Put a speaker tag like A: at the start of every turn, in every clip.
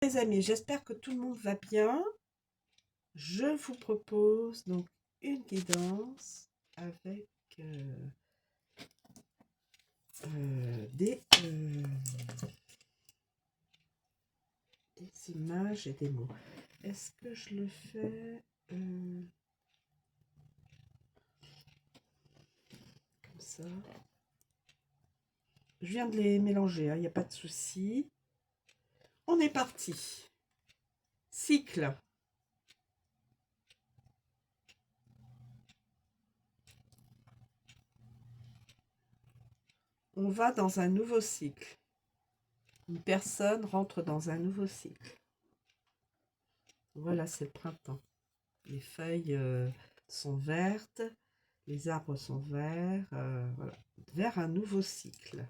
A: Les amis, j'espère que tout le monde va bien. Je vous propose donc une guidance avec des images et des mots. Est-ce que je le fais comme ça? Je viens de les mélanger, il n'y a pas de souci. On est parti. Cycle. On va dans un nouveau cycle. Une personne rentre dans un nouveau cycle. Voilà, c'est le printemps. Les feuilles sont vertes, les arbres sont verts, voilà, vers un nouveau cycle.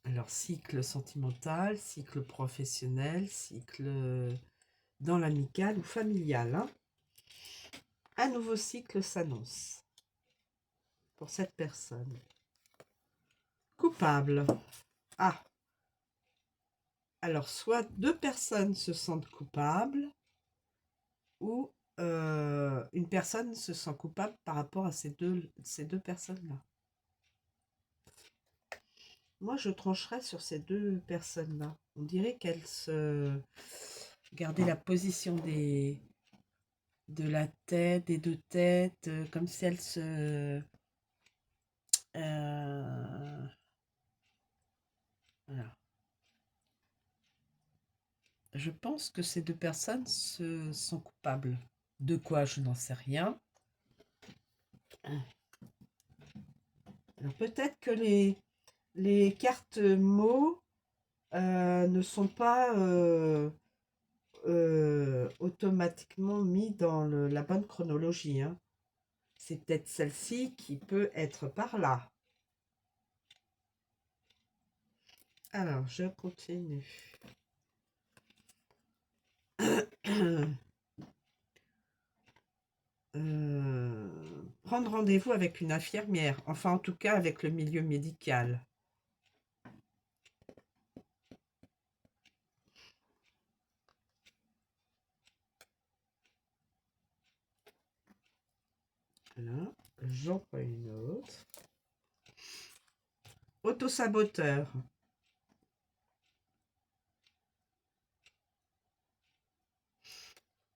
A: Alors, cycle sentimental, cycle professionnel, cycle dans l'amical ou familial, hein. Un nouveau cycle s'annonce pour cette personne. Coupable. Ah, alors soit deux personnes se sentent coupables ou une personne se sent coupable par rapport à ces deux personnes-là. Moi, je trancherais sur ces deux personnes-là. On dirait qu'elles se gardaient la position de la tête, des deux têtes, comme si elles se... voilà. Je pense que ces deux personnes sont coupables. De quoi, je n'en sais rien. Alors peut-être que les cartes mots ne sont pas automatiquement mis dans la bonne chronologie, hein. C'est peut-être celle-ci qui peut être par là. Alors, je continue. Prendre rendez-vous avec une infirmière, enfin en tout cas avec le milieu médical. Voilà, j'en prends une autre. Autosaboteur.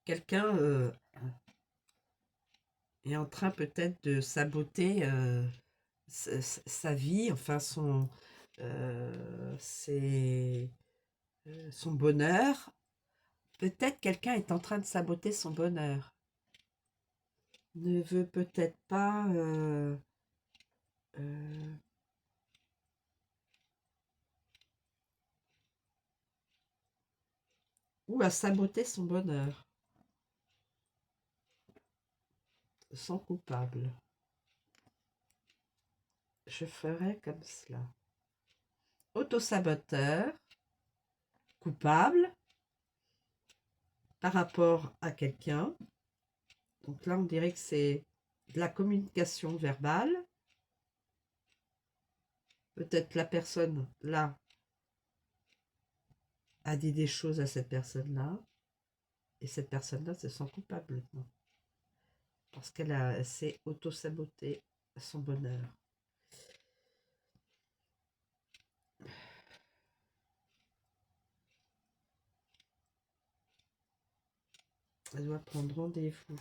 A: Quelqu'un est en train peut-être de saboter sa vie, enfin son bonheur. Peut-être quelqu'un est en train de saboter son bonheur. Ne veut peut-être pas ou à saboter son bonheur. Sans coupable. Je ferai comme cela. Autosaboteur, coupable, par rapport à quelqu'un. Donc là, on dirait que c'est de la communication verbale. Peut-être la personne là a dit des choses à cette personne-là. Et cette personne-là se sent coupable maintenant. Parce qu'elle s'est auto-sabotée son bonheur. Elle doit prendre rendez-vous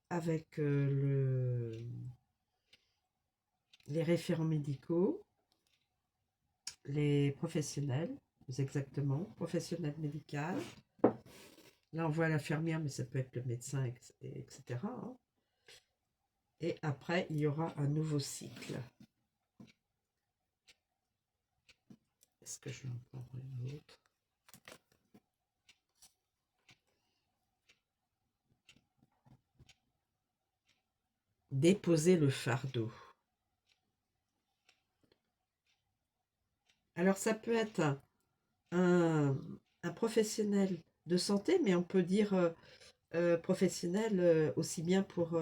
A: avec les référents médicaux, les professionnels, plus exactement, professionnel médical. Là, on voit l'infirmière, mais ça peut être le médecin, etc. hein. Et après, il y aura un nouveau cycle. Est-ce que je vais en prendre une autre? Déposer le fardeau. Alors, ça peut être un professionnel de santé, mais on peut dire professionnel aussi bien pour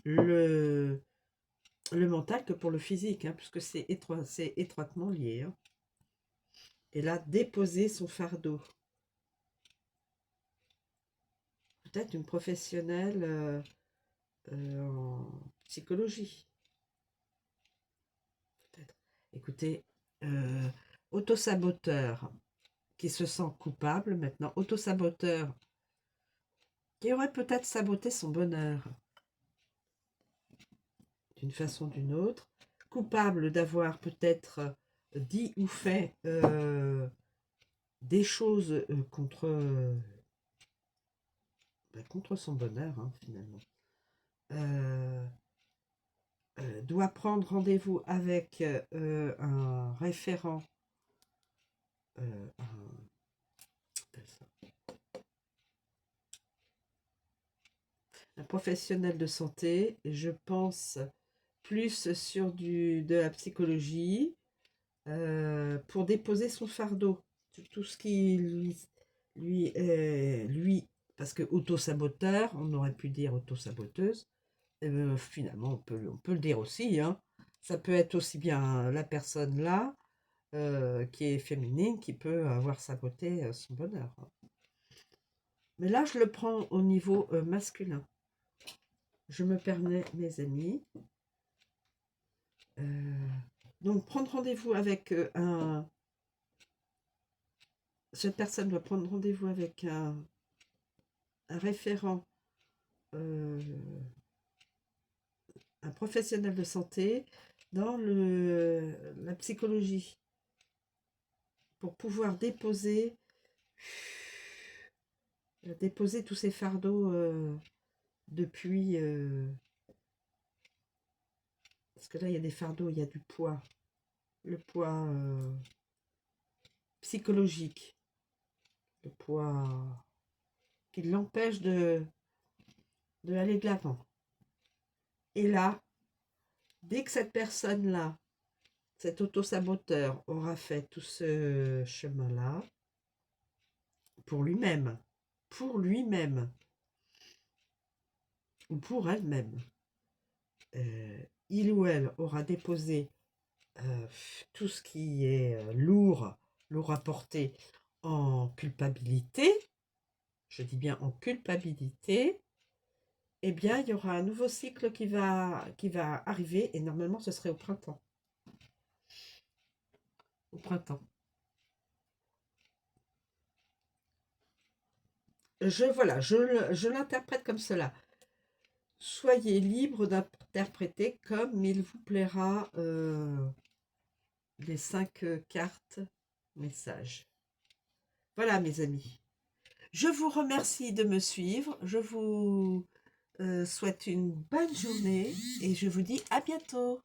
A: le le mental que pour le physique, hein, puisque c'est étroitement lié. Hein. Et là, déposer son fardeau. Peut-être une professionnelle en psychologie. Peut-être. Écoutez, autosaboteur qui se sent coupable maintenant, autosaboteur qui aurait peut-être saboté son bonheur d'une façon ou d'une autre, coupable d'avoir peut-être dit ou fait des choses contre son bonheur, hein, finalement. Doit prendre rendez-vous avec un référent, un professionnel de santé, je pense plus sur de la psychologie, pour déposer son fardeau, sur tout ce qui lui parce que auto-saboteur, on aurait pu dire auto-saboteuse, finalement on peut le dire aussi, hein. Ça peut être aussi bien la personne là, qui est féminine, qui peut avoir saboté son bonheur. Hein. Mais là, je le prends au niveau masculin. Je me permets, mes amis. Donc, prendre rendez-vous avec cette personne doit prendre rendez-vous avec un référent, un professionnel de santé dans la psychologie pour pouvoir déposer tous ces fardeaux depuis... parce que là, il y a des fardeaux, il y a du poids. Le poids psychologique. Le poids qui l'empêche aller de l'avant. Et là, dès que cette personne-là, cet autosaboteur, aura fait tout ce chemin-là, pour lui-même, ou pour elle-même, il ou elle aura déposé tout ce qui est lourd à porter en culpabilité, je dis bien en culpabilité, eh bien, il y aura un nouveau cycle qui va arriver, et normalement, ce serait au printemps. Au printemps. Je l'interprète comme cela. Soyez libre d'interpréter comme il vous plaira les 5 cartes messages. Voilà, mes amis. Je vous remercie de me suivre. Je vous souhaite une bonne journée et je vous dis à bientôt.